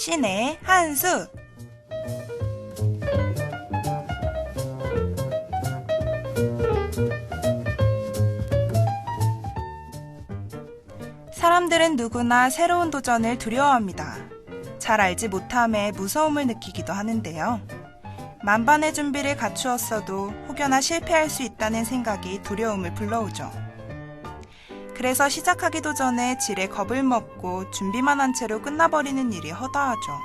신의 한 수. 사람들은 누구나 새로운 도전을 두려워합니다. 잘 알지 못함에 무서움을 느끼기도 하는데요. 만반의 준비를 갖추었어도 혹여나 실패할 수 있다는 생각이 두려움을 불러오죠. 그래서 시작하기도 전에 지레 겁을 먹고 준비만 한 채로 끝나버리는 일이 허다하죠.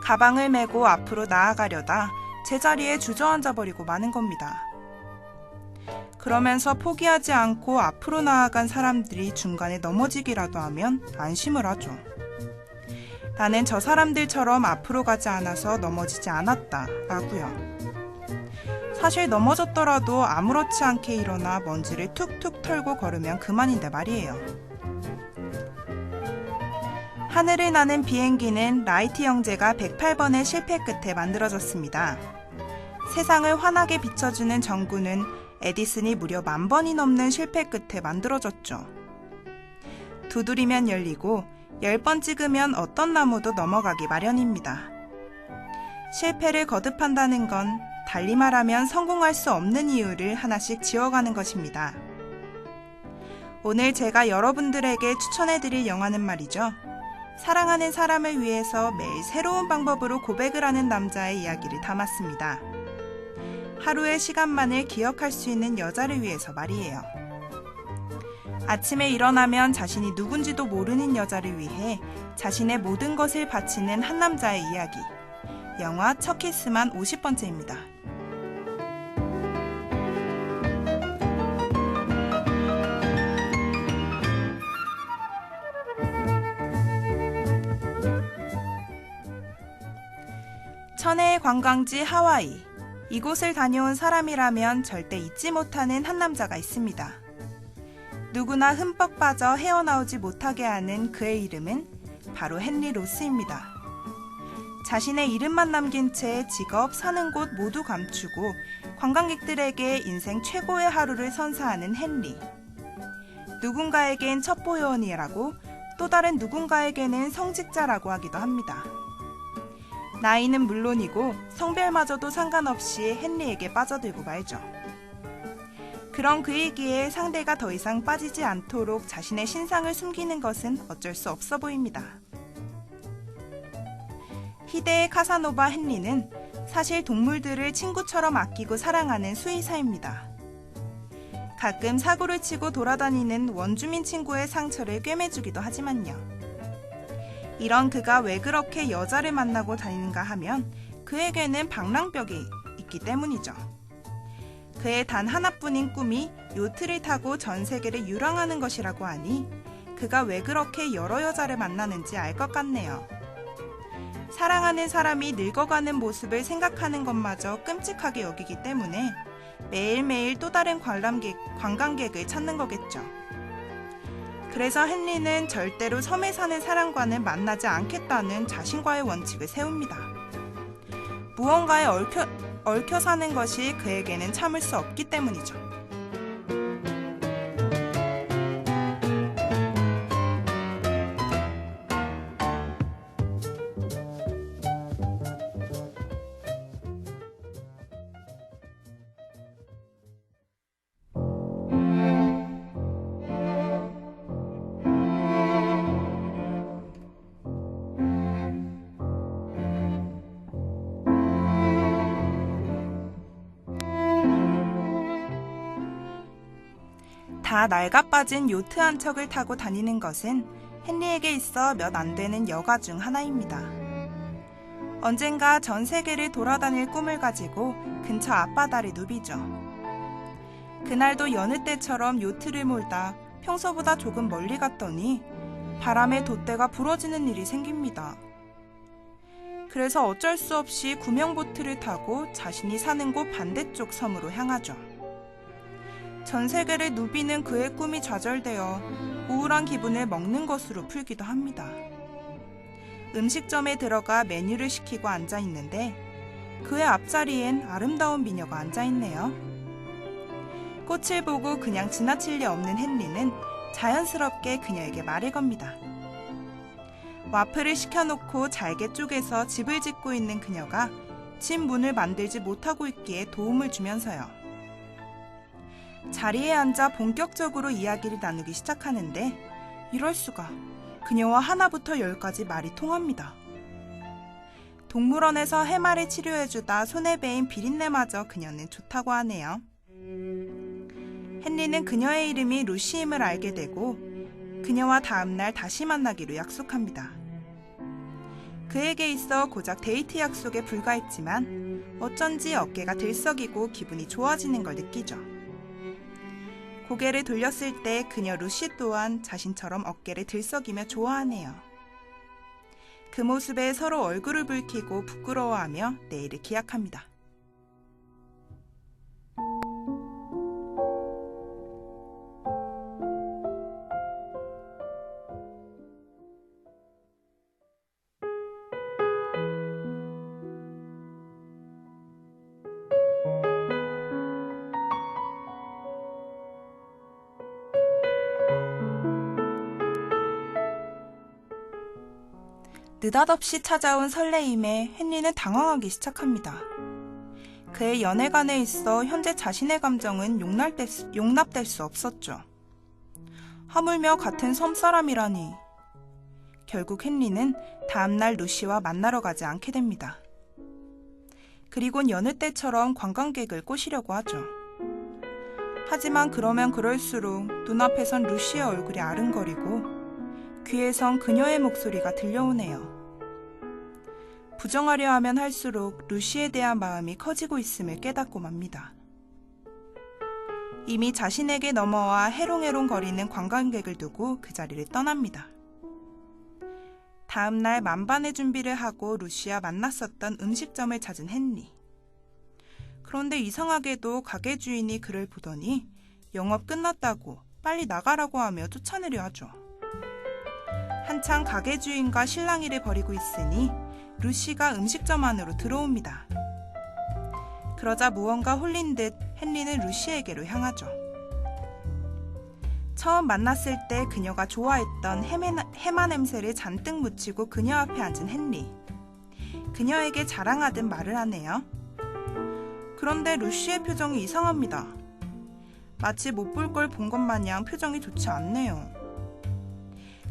가방을 메고 앞으로 나아가려다 제자리에 주저앉아 버리고 마는 겁니다. 그러면서 포기하지 않고 앞으로 나아간 사람들이 중간에 넘어지기라도 하면 안심을 하죠. 나는 저 사람들처럼 앞으로 가지 않아서 넘어지지 않았다 라고요. 사실 넘어졌더라도 아무렇지 않게 일어나 먼지를 툭툭 털고 걸으면 그만인데 말이에요. 하늘을 나는 비행기는 라이트 형제가 108번의 실패 끝에 만들어졌습니다. 세상을 환하게 비춰주는 전구는 에디슨이 무려 10,000번이 넘는 실패 끝에 만들어졌죠. 두드리면 열리고 10번 찍으면 어떤 나무도 넘어가기 마련입니다. 실패를 거듭한다는 건 달리 말하면 성공할 수 없는 이유를 하나씩 지워가는 것입니다. 오늘 제가 여러분들에게 추천해드릴 영화는 말이죠. 사랑하는 사람을 위해서 매일 새로운 방법으로 고백을 하는 남자의 이야기를 담았습니다. 하루의 시간만을 기억할 수 있는 여자를 위해서 말이에요. 아침에 일어나면 자신이 누군지도 모르는 여자를 위해 자신의 모든 것을 바치는 한 남자의 이야기. 영화 첫 키스만 50번째입니다. 천혜의 관광지 하와이. 이곳을 다녀온 사람이라면 절대 잊지 못하는 한 남자가 있습니다. 누구나 흠뻑 빠져 헤어나오지 못하게 하는 그의 이름은 바로 헨리 로스입니다. 자신의 이름만 남긴 채 직업, 사는 곳 모두 감추고 관광객들에게 인생 최고의 하루를 선사하는 헨리. 누군가에겐 첩보요원이라고, 또 다른 누군가에게는 성직자라고 하기도 합니다. 나이는 물론이고 성별마저도 상관없이 헨리에게 빠져들고 말죠. 그런 그이기에 상대가 더 이상 빠지지 않도록 자신의 신상을 숨기는 것은 어쩔 수 없어 보입니다. 희대의 카사노바 헨리는 사실 동물들을 친구처럼 아끼고 사랑하는 수의사입니다. 가끔 사고를 치고 돌아다니는 원주민 친구의 상처를 꿰매주기도 하지만요. 이런 그가 왜 그렇게 여자를 만나고 다니는가 하면 그에게는 방랑벽이 있기 때문이죠. 그의 단 하나뿐인 꿈이 요트를 타고 전 세계를 유랑하는 것이라고 하니 그가 왜 그렇게 여러 여자를 만나는지 알 것 같네요. 사랑하는 사람이 늙어가는 모습을 생각하는 것마저 끔찍하게 여기기 때문에 매일매일 또 다른 관광객을 찾는 거겠죠. 그래서 헨리는 절대로 섬에 사는 사람과는 만나지 않겠다는 자신과의 원칙을 세웁니다. 무언가에 얽혀 사는 것이 그에게는 참을 수 없기 때문이죠. 다 낡아빠진 요트 한 척을 타고 다니는 것은 헨리에게 있어 몇 안 되는 여가 중 하나입니다. 언젠가 전 세계를 돌아다닐 꿈을 가지고 근처 앞바다를 누비죠. 그날도 여느 때처럼 요트를 몰다 평소보다 조금 멀리 갔더니 바람에 돛대가 부러지는 일이 생깁니다. 그래서 어쩔 수 없이 구명보트를 타고 자신이 사는 곳 반대쪽 섬으로 향하죠. 전 세계를 누비는 그의 꿈이 좌절되어 우울한 기분을 먹는 것으로 풀기도 합니다. 음식점에 들어가 메뉴를 시키고 앉아있는데 그의 앞자리엔 아름다운 미녀가 앉아있네요. 꽃을 보고 그냥 지나칠 리 없는 헨리는 자연스럽게 그녀에게 말을 겁니다. 와플을 시켜놓고 잘게 쪼개서 집을 짓고 있는 그녀가 집 문을 만들지 못하고 있기에 도움을 주면서요. 자리에 앉아 본격적으로 이야기를 나누기 시작하는데 이럴 수가, 그녀와 하나부터 10까지 말이 통합니다. 동물원에서 해마를 치료해주다 손에 베인 비린내마저 그녀는 좋다고 하네요. 헨리는 그녀의 이름이 루시임을 알게 되고 그녀와 다음날 다시 만나기로 약속합니다. 그에게 있어 고작 데이트 약속에 불과했지만 어쩐지 어깨가 들썩이고 기분이 좋아지는 걸 느끼죠. 고개를 돌렸을 때 그녀 루시 또한 자신처럼 어깨를 들썩이며 좋아하네요. 그 모습에 서로 얼굴을 붉히고 부끄러워하며 내일을 기약합니다. 느닷없이 찾아온 설레임에 헨리는 당황하기 시작합니다. 그의 연애관에 있어 현재 자신의 감정은 용납될 수 없었죠. 하물며 같은 섬 사람이라니. 결국 헨리는 다음날 루시와 만나러 가지 않게 됩니다. 그리곤 여느 때처럼 관광객을 꼬시려고 하죠. 하지만 그러면 그럴수록 눈앞에선 루시의 얼굴이 아른거리고 귀에선 그녀의 목소리가 들려오네요. 부정하려 하면 할수록 루시에 대한 마음이 커지고 있음을 깨닫고 맙니다. 이미 자신에게 넘어와 해롱해롱 거리는 관광객을 두고 그 자리를 떠납니다. 다음날 만반의 준비를 하고 루시와 만났었던 음식점을 찾은 헨리. 그런데 이상하게도 가게 주인이 그를 보더니 영업 끝났다고 빨리 나가라고 하며 쫓아내려 하죠. 한창 가게 주인과 실랑이를 벌이고 있으니 루시가 음식점 안으로 들어옵니다. 그러자 무언가 홀린 듯 헨리는 루시에게로 향하죠. 처음 만났을 때 그녀가 좋아했던 해마 냄새를 잔뜩 묻히고 그녀 앞에 앉은 헨리. 그녀에게 자랑하듯 말을 하네요. 그런데 루시의 표정이 이상합니다. 마치 못 볼 걸 본 것 마냥 표정이 좋지 않네요.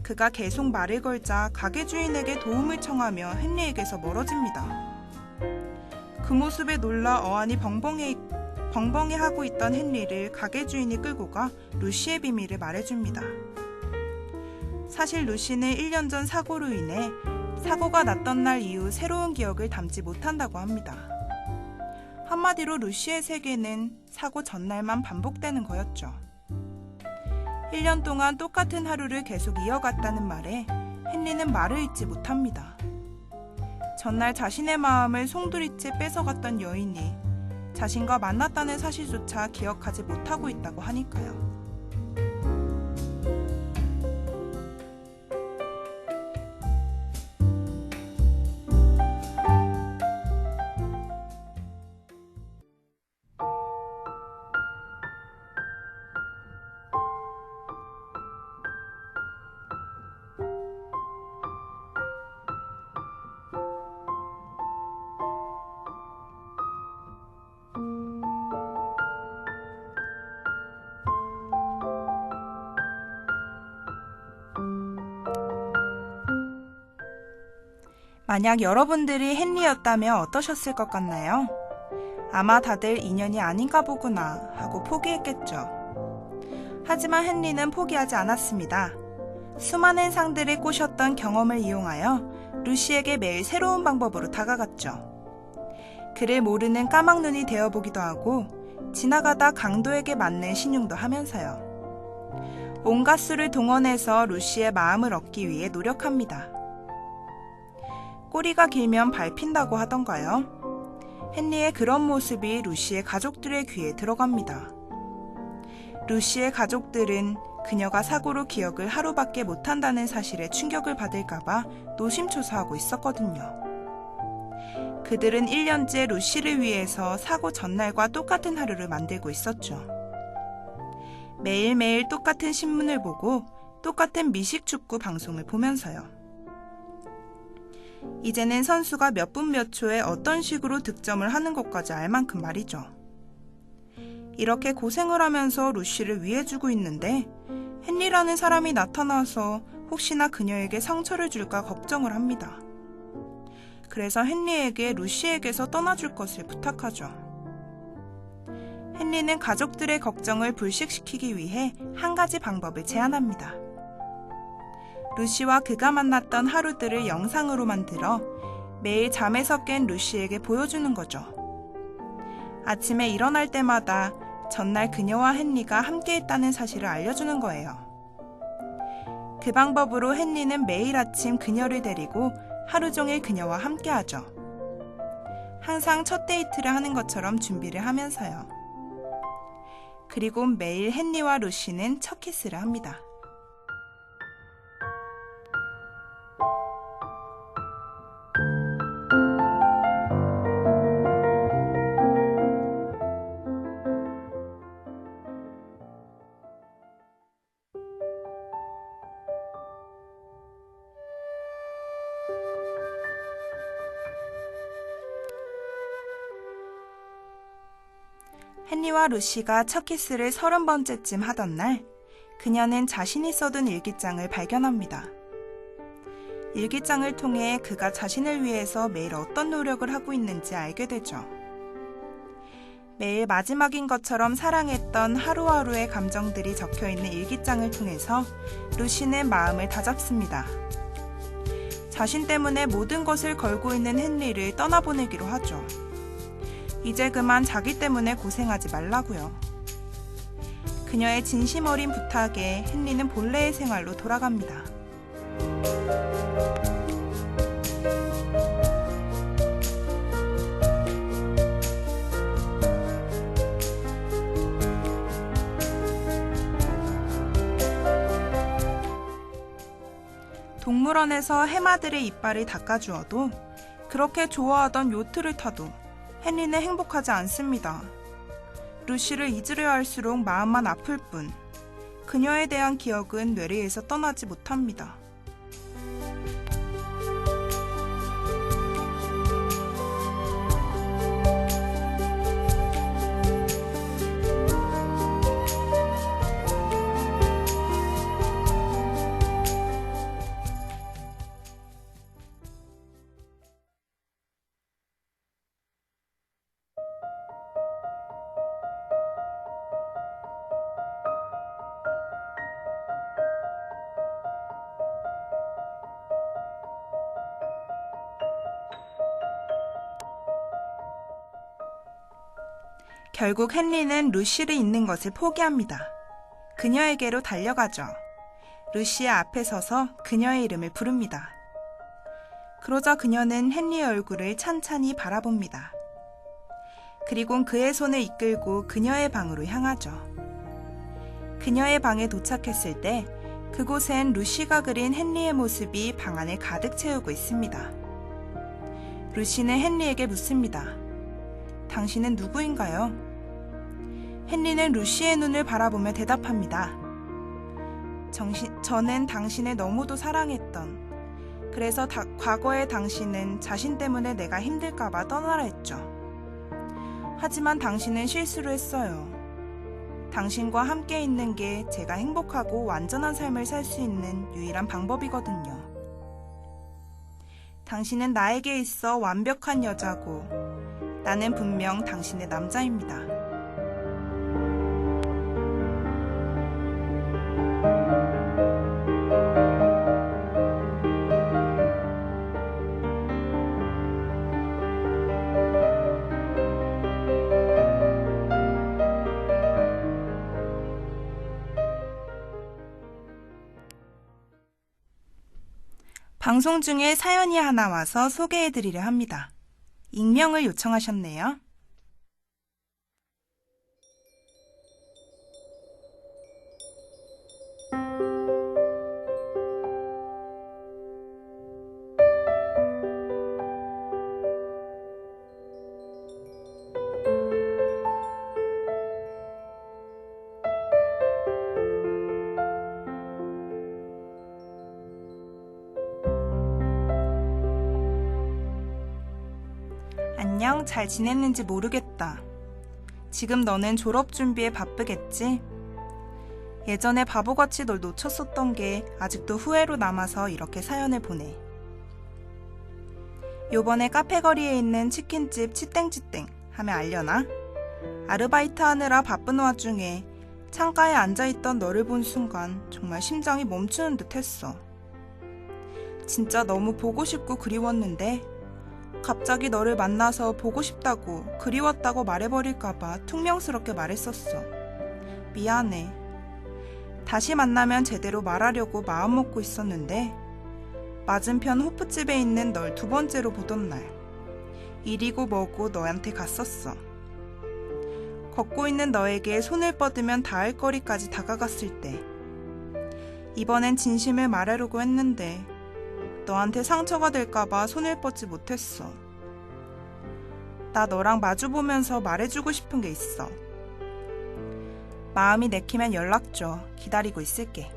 그가 계속 말을 걸자 가게 주인에게 도움을 청하며 헨리에게서 멀어집니다. 그 모습에 놀라 어안이 벙벙해하고 있던 헨리를 가게 주인이 끌고 가 루시의 비밀을 말해줍니다. 사실 루시는 1년 전 사고로 인해 사고가 났던 날 이후 새로운 기억을 담지 못한다고 합니다. 한마디로 루시의 세계는 사고 전날만 반복되는 거였죠. 1년 동안 똑같은 하루를 계속 이어갔다는 말에 헨리는 말을 잇지 못합니다. 전날 자신의 마음을 송두리째 뺏어갔던 여인이 자신과 만났다는 사실조차 기억하지 못하고 있다고 하니까요. 만약 여러분들이 헨리였다면 어떠셨을 것 같나요? 아마 다들 인연이 아닌가 보구나 하고 포기했겠죠. 하지만 헨리는 포기하지 않았습니다. 수많은 상들을 꼬셨던 경험을 이용하여 루시에게 매일 새로운 방법으로 다가갔죠. 그를 모르는 까막눈이 되어보기도 하고 지나가다 강도에게 맞는 신용도 하면서요. 온갖 수를 동원해서 루시의 마음을 얻기 위해 노력합니다. 꼬리가 길면 밟힌다고 하던가요? 헨리의 그런 모습이 루시의 가족들의 귀에 들어갑니다. 루시의 가족들은 그녀가 사고로 기억을 하루밖에 못한다는 사실에 충격을 받을까봐 노심초사하고 있었거든요. 그들은 1년째 루시를 위해서 사고 전날과 똑같은 하루를 만들고 있었죠. 매일매일 똑같은 신문을 보고 똑같은 미식축구 방송을 보면서요. 이제는 선수가 몇 분 몇 초에 어떤 식으로 득점을 하는 것까지 알 만큼 말이죠. 이렇게 고생을 하면서 루시를 위해주고 있는데 헨리라는 사람이 나타나서 혹시나 그녀에게 상처를 줄까 걱정을 합니다. 그래서 헨리에게 루시에게서 떠나줄 것을 부탁하죠. 헨리는 가족들의 걱정을 불식시키기 위해 한 가지 방법을 제안합니다. 루시와 그가 만났던 하루들을 영상으로 만들어 매일 잠에서 깬 루시에게 보여주는 거죠. 아침에 일어날 때마다 전날 그녀와 헨리가 함께했다는 사실을 알려주는 거예요. 그 방법으로 헨리는 매일 아침 그녀를 데리고 하루 종일 그녀와 함께하죠. 항상 첫 데이트를 하는 것처럼 준비를 하면서요. 그리고 매일 헨리와 루시는 첫 키스를 합니다. 헨리와 루시가 첫 키스를 30번째쯤 하던 날, 그녀는 자신이 써둔 일기장을 발견합니다. 일기장을 통해 그가 자신을 위해서 매일 어떤 노력을 하고 있는지 알게 되죠. 매일 마지막인 것처럼 사랑했던 하루하루의 감정들이 적혀있는 일기장을 통해서 루시는 마음을 다잡습니다. 자신 때문에 모든 것을 걸고 있는 헨리를 떠나보내기로 하죠. 이제 그만 자기 때문에 고생하지 말라고요. 그녀의 진심 어린 부탁에 헨리는 본래의 생활로 돌아갑니다. 동물원에서 해마들의 이빨을 닦아주어도 그렇게 좋아하던 요트를 타도 헨리는 행복하지 않습니다. 루시를 잊으려 할수록 마음만 아플 뿐 그녀에 대한 기억은 뇌리에서 떠나지 못합니다. 결국 헨리는 루시를 잊는 것을 포기합니다. 그녀에게로 달려가죠. 루시의 앞에 서서 그녀의 이름을 부릅니다. 그러자 그녀는 헨리의 얼굴을 찬찬히 바라봅니다. 그리곤 그의 손을 이끌고 그녀의 방으로 향하죠. 그녀의 방에 도착했을 때 그곳엔 루시가 그린 헨리의 모습이 방 안을 가득 채우고 있습니다. 루시는 헨리에게 묻습니다. 당신은 누구인가요? 헨리는 루시의 눈을 바라보며 대답합니다. 저는 당신을 너무도 사랑했던, 그래서 과거의 당신은 자신 때문에 내가 힘들까봐 떠나라 했죠. 하지만 당신은 실수를 했어요. 당신과 함께 있는 게 제가 행복하고 완전한 삶을 살 수 있는 유일한 방법이거든요. 당신은 나에게 있어 완벽한 여자고 나는 분명 당신의 남자입니다. 방송 중에 사연이 하나 와서 소개해드리려 합니다. 익명을 요청하셨네요. 안녕, 잘 지냈는지 모르겠다. 지금 너는 졸업 준비에 바쁘겠지? 예전에 바보같이 널 놓쳤었던 게 아직도 후회로 남아서 이렇게 사연을 보내. 요번에 카페거리에 있는 치킨집 치땡치땡 하면 알려나? 아르바이트 하느라 바쁜 와중에 창가에 앉아있던 너를 본 순간 정말 심장이 멈추는 듯 했어. 진짜 너무 보고 싶고 그리웠는데 갑자기 너를 만나서 보고 싶다고 그리웠다고 말해버릴까봐 퉁명스럽게 말했었어. 미안해. 다시 만나면 제대로 말하려고 마음먹고 있었는데 맞은편 호프집에 있는 널 두 번째로 보던 날 이리고 뭐고 너한테 갔었어. 걷고 있는 너에게 손을 뻗으면 닿을 거리까지 다가갔을 때 이번엔 진심을 말하려고 했는데 너한테 상처가 될까봐 손을 뻗지 못했어. 나 너랑 마주보면서 말해주고 싶은 게 있어. 마음이 내키면 연락 줘. 기다리고 있을게.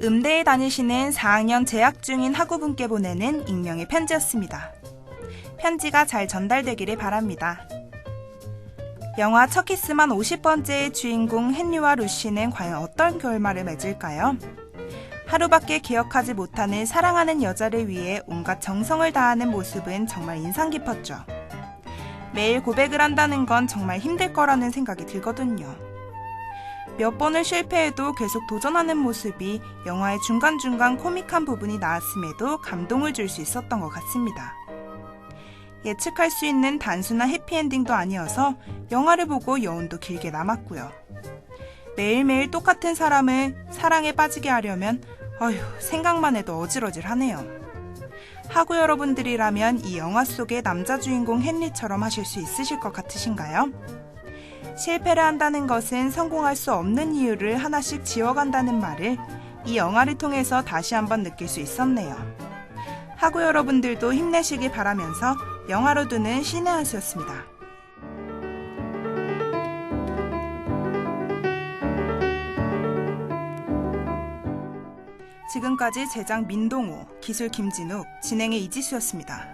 음대에 다니시는 4학년 재학 중인 학우분께 보내는 익명의 편지였습니다. 편지가 잘 전달되기를 바랍니다. 영화 첫 키스만 50번째의 주인공 헨리와 루시는 과연 어떤 결말을 맺을까요? 하루밖에 기억하지 못하는 사랑하는 여자를 위해 온갖 정성을 다하는 모습은 정말 인상 깊었죠. 매일 고백을 한다는 건 정말 힘들 거라는 생각이 들거든요. 몇 번을 실패해도 계속 도전하는 모습이 영화의 중간중간 코믹한 부분이 나왔음에도 감동을 줄 수 있었던 것 같습니다. 예측할 수 있는 단순한 해피엔딩도 아니어서 영화를 보고 여운도 길게 남았고요. 매일매일 똑같은 사람을 사랑에 빠지게 하려면 생각만 해도 어질어질하네요. 하고 여러분들이라면 이 영화 속의 남자 주인공 헨리처럼 하실 수 있으실 것 같으신가요? 실패를 한다는 것은 성공할 수 없는 이유를 하나씩 지워간다는 말을 이 영화를 통해서 다시 한번 느낄 수 있었네요. 하고 여러분들도 힘내시길 바라면서 영화로 두는 신의 한 수였습니다. 지금까지 제작 민동호, 기술 김진욱, 진행의 이지수였습니다.